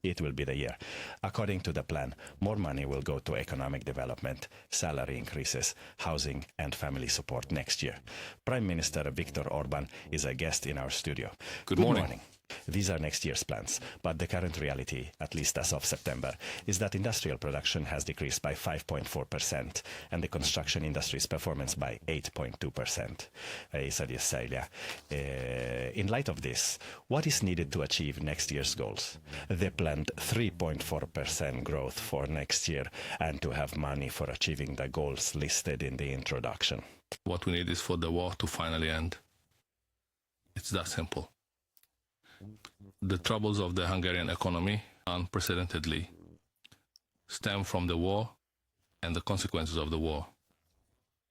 it will be the year. According to the plan, more money will go to economic development, salary increases, housing and family support next year. Prime Minister Viktor Orban is a guest in our studio. Good morning. These are next year's plans, but the current reality, at least as of September, is that industrial production has decreased by 5.4% and the construction industry's performance by 8.2%. In light of this, what is needed to achieve next year's goals? The planned 3.4% growth for next year and to have money for achieving the goals listed in the introduction. What we need is for the war to finally end. It's that simple. The troubles of the Hungarian economy, unprecedentedly, stem from the war and the consequences of the war.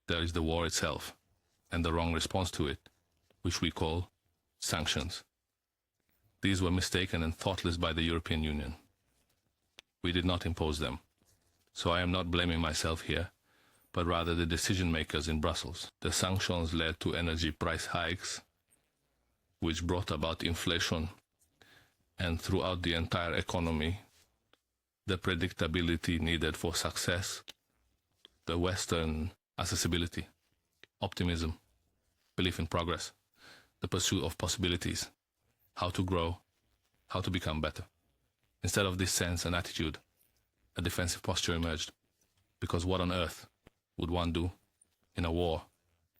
There is the war itself and the wrong response to it, which we call sanctions. These were mistaken and thoughtless by the European Union. We did not impose them. So I am not blaming myself here, but rather the decision makers in Brussels. The sanctions led to energy price hikes, which brought about inflation, and throughout the entire economy, the predictability needed for success, the Western accessibility, optimism, belief in progress, the pursuit of possibilities, how to grow, how to become better. Instead of this sense and attitude, a defensive posture emerged, because what on earth would one do in a war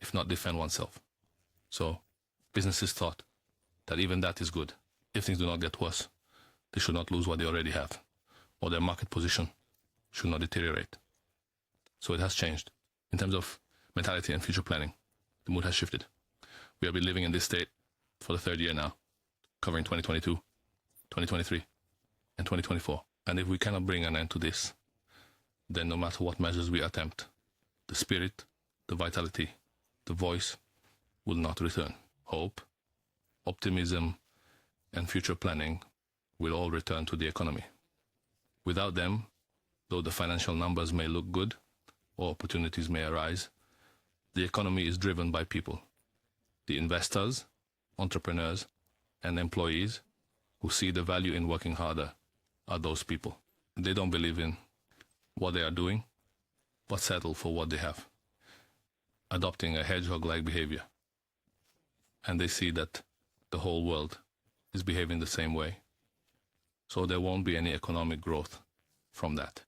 if not defend oneself? So businesses thought that even that is good. If things do not get worse, they should not lose what they already have, or their market position should not deteriorate. So it has changed. In terms of mentality and future planning, the mood has shifted. We have been living in this state for the third year now, covering 2022, 2023, and 2024. And if we cannot bring an end to this, then no matter what measures we attempt, the spirit, the vitality, the voice will not return. Hope, optimism, and future planning will all return to the economy. Without them, though the financial numbers may look good or opportunities may arise, the economy is driven by people. The investors, entrepreneurs, and employees who see the value in working harder are those people. They don't believe in what they are doing, but settle for what they have, adopting a hedgehog-like behavior. And they see that the whole world is behaving the same way. So there won't be any economic growth from that.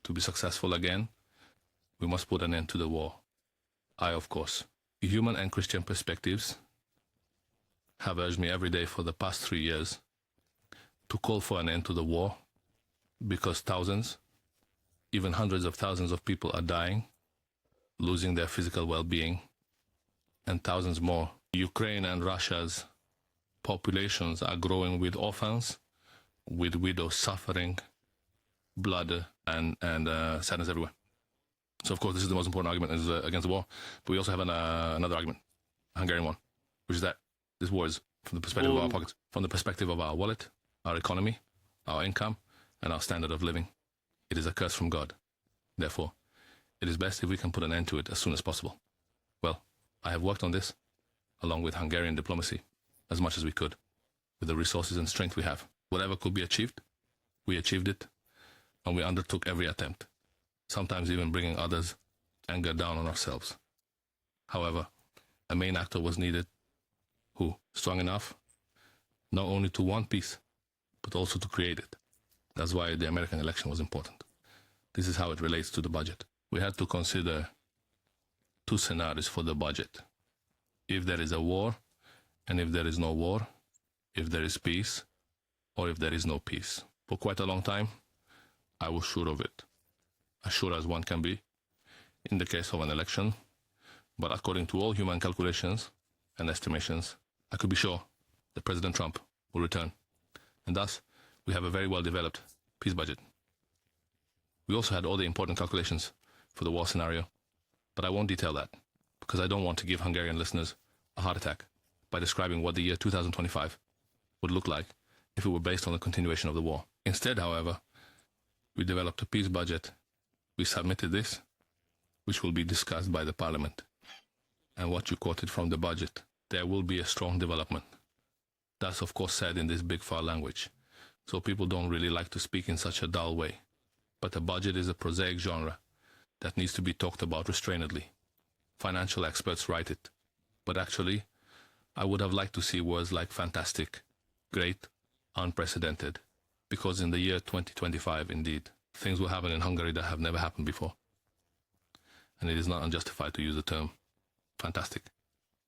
To be successful again, we must put an end to the war. Of course, human and Christian perspectives have urged me every day for the past 3 years to call for an end to the war, because thousands, even hundreds of thousands of people are dying, losing their physical well-being, and thousands more. Ukraine and Russia's populations are growing with orphans, with widows suffering, blood and sadness everywhere. So of course this is the most important argument is against the war, but we also have another argument, a Hungarian one, which is that this war is from the perspective of our pockets, from the perspective of our wallet, our economy, our income, and our standard of living. It is a curse from God. Therefore, it is best if we can put an end to it as soon as possible. Well, I have worked on this, along with Hungarian diplomacy, as much as we could, with the resources and strength we have. Whatever could be achieved, we achieved it, and we undertook every attempt, sometimes even bringing others' anger down on ourselves. However, a main actor was needed, who, strong enough, not only to want peace, but also to create it. That's why the American election was important. This is how it relates to the budget. We had to consider 2 scenarios for the budget. If there is a war, and if there is no war, if there is peace, or if there is no peace. For quite a long time, I was sure of it. As sure as one can be, in the case of an election. But according to all human calculations and estimations, I could be sure that President Trump will return. And thus, we have a very well-developed peace budget. We also had all the important calculations for the war scenario, but I won't detail that, because I don't want to give Hungarian listeners a heart attack by describing what the year 2025 would look like if it were based on the continuation of the war. Instead, however, we developed a peace budget. We submitted this, which will be discussed by the Parliament. And what you quoted from the budget, there will be a strong development. That's of course said in this big far language, so people don't really like to speak in such a dull way. But a budget is a prosaic genre that needs to be talked about restrainedly. Financial experts write it. But actually, I would have liked to see words like fantastic, great, unprecedented, because in the year 2025, indeed, things will happen in Hungary that have never happened before. And it is not unjustified to use the term fantastic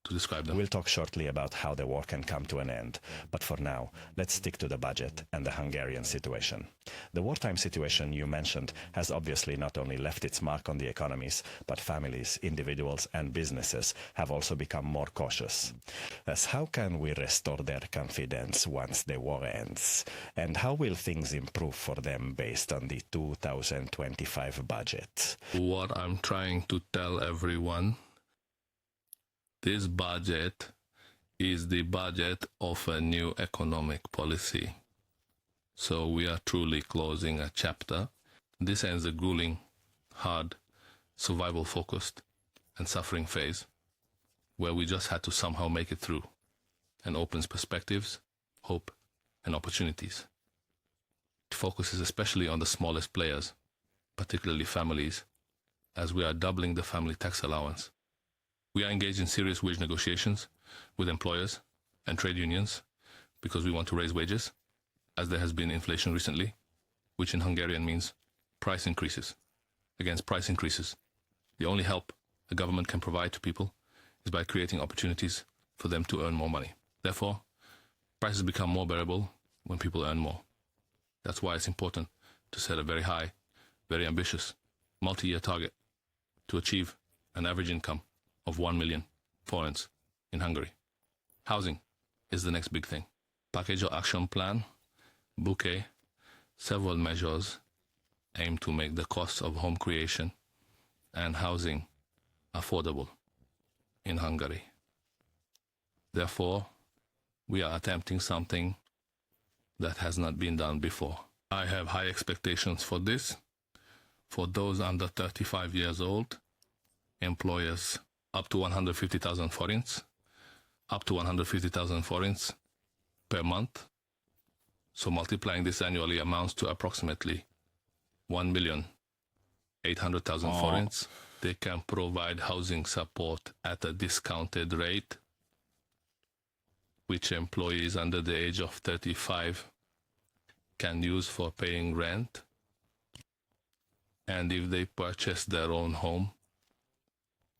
to describe them. We'll talk shortly about how the war can come to an end, but for now, let's stick to the budget and the Hungarian situation. The wartime situation you mentioned has obviously not only left its mark on the economies, but families, individuals and businesses have also become more cautious. As how can we restore their confidence once the war ends? And how will things improve for them based on the 2025 budget? What I'm trying to tell everyone, this budget is the budget of a new economic policy. So we are truly closing a chapter. This ends a grueling, hard, survival-focused and suffering phase where we just had to somehow make it through, and opens perspectives, hope, and opportunities. It focuses especially on the smallest players, particularly families, as we are doubling the family tax allowance. We are engaged in serious wage negotiations with employers and trade unions because we want to raise wages, as there has been inflation recently, which in Hungarian means price increases. Against price increases, the only help the government can provide to people is by creating opportunities for them to earn more money. Therefore, prices become more bearable when people earn more. That's why it's important to set a very high, very ambitious, multi-year target to achieve an average income of 1 million forints in Hungary. Housing is the next big thing. Package or action plan, bouquet, several measures aim to make the costs of home creation and housing affordable in Hungary. Therefore, we are attempting something that has not been done before. I have high expectations for this. For those under 35 years old, employers up to 150,000 forints, per month. So multiplying this annually amounts to approximately 1,800,000 forints. They can provide housing support at a discounted rate, which employees under the age of 35 can use for paying rent. And if they purchase their own home,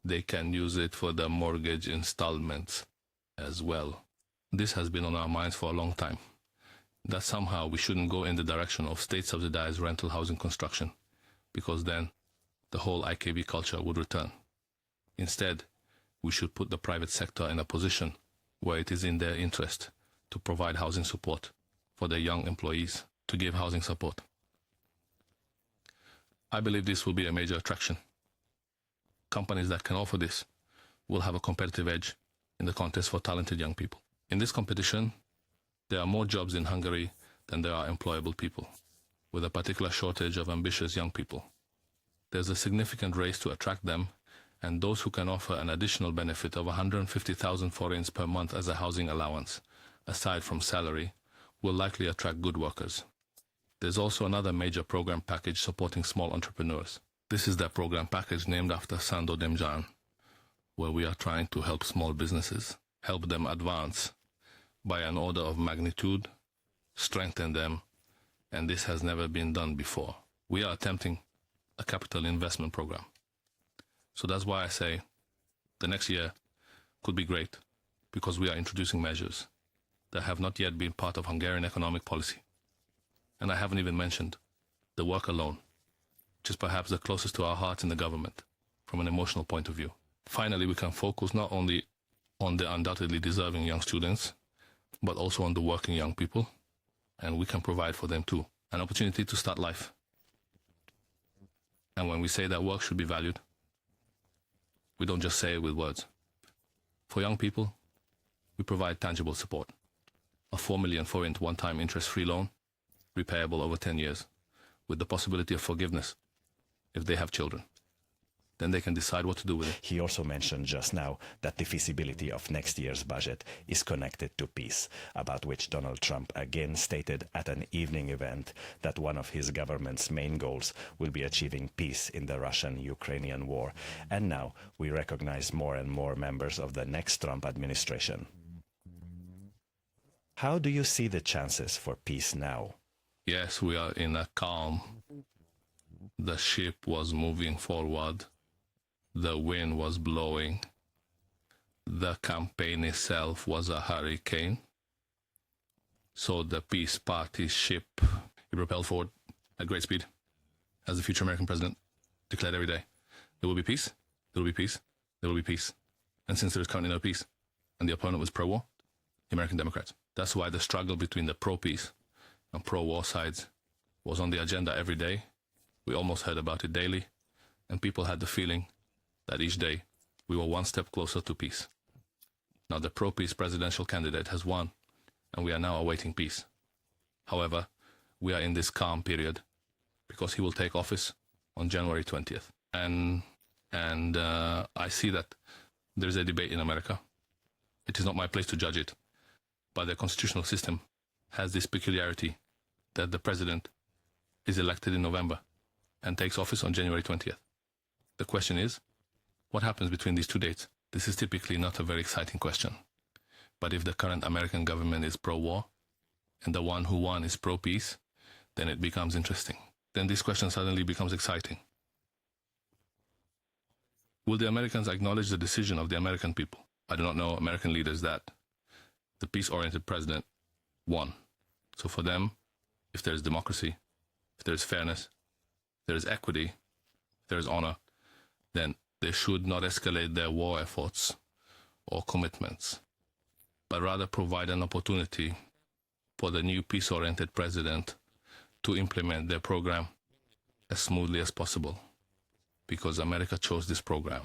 they can use it for the mortgage installments as well. This has been on our minds for a long time, that somehow we shouldn't go in the direction of state-subsidized rental housing construction, because then the whole IKB culture would return. Instead, we should put the private sector in a position where it is in their interest to provide housing support for their young employees, to give housing support. I believe this will be a major attraction. Companies that can offer this will have a competitive edge in the contest for talented young people. In this competition, there are more jobs in Hungary than there are employable people, with a particular shortage of ambitious young people. There's a significant race to attract them, and those who can offer an additional benefit of 150,000 forints per month as a housing allowance, aside from salary, will likely attract good workers. There's also another major program package supporting small entrepreneurs. This is the program package named after Sándor Demjan, where we are trying to help small businesses, help them advance by an order of magnitude, strengthen them, and this has never been done before. We are attempting a capital investment program. So that's why I say the next year could be great, because we are introducing measures that have not yet been part of Hungarian economic policy. And I haven't even mentioned the worker loan, which is perhaps the closest to our hearts in the government from an emotional point of view. Finally, we can focus not only on the undoubtedly deserving young students, but also on the working young people, and we can provide for them too an opportunity to start life. And when we say that work should be valued, we don't just say it with words. For young people, we provide tangible support. A 4 million forint one-time interest-free loan, repayable over 10 years, with the possibility of forgiveness if they have children. then they can decide what to do with it. He also mentioned just now that the feasibility of next year's budget is connected to peace, about which Donald Trump again stated at an evening event that one of his government's main goals will be achieving peace in the Russian-Ukrainian war. And now we recognize more and more members of the next Trump administration. How do you see the chances for peace now? Yes, we are in a calm. The ship was moving forward. The wind was blowing. The campaign itself was a hurricane. So the Peace Party ship, it propelled forward at great speed. As the future American president declared every day, there will be peace, there will be peace, there will be peace. And since there is currently no peace, and the opponent was pro-war, the American Democrats. That's why the struggle between the pro-peace and pro-war sides was on the agenda every day. We almost heard about it daily, and people had the feeling that each day we were one step closer to peace. Now the pro-peace presidential candidate has won, and we are now awaiting peace. However, we are in this calm period because he will take office on January 20th. And I see that there is a debate in America. It is not my place to judge it, but the constitutional system has this peculiarity that the president is elected in November and takes office on January 20th. The question is, what happens between these two dates? This is typically not a very exciting question. But if the current American government is pro-war and the one who won is pro-peace, then it becomes interesting. Then this question suddenly becomes exciting. Will the Americans acknowledge the decision of the American people? I do not know American leaders that the peace-oriented president won. So for them, if there is democracy, if there is fairness, if there is equity, if there is honor, then they should not escalate their war efforts or commitments, but rather provide an opportunity for the new peace-oriented president to implement their program as smoothly as possible, because America chose this program.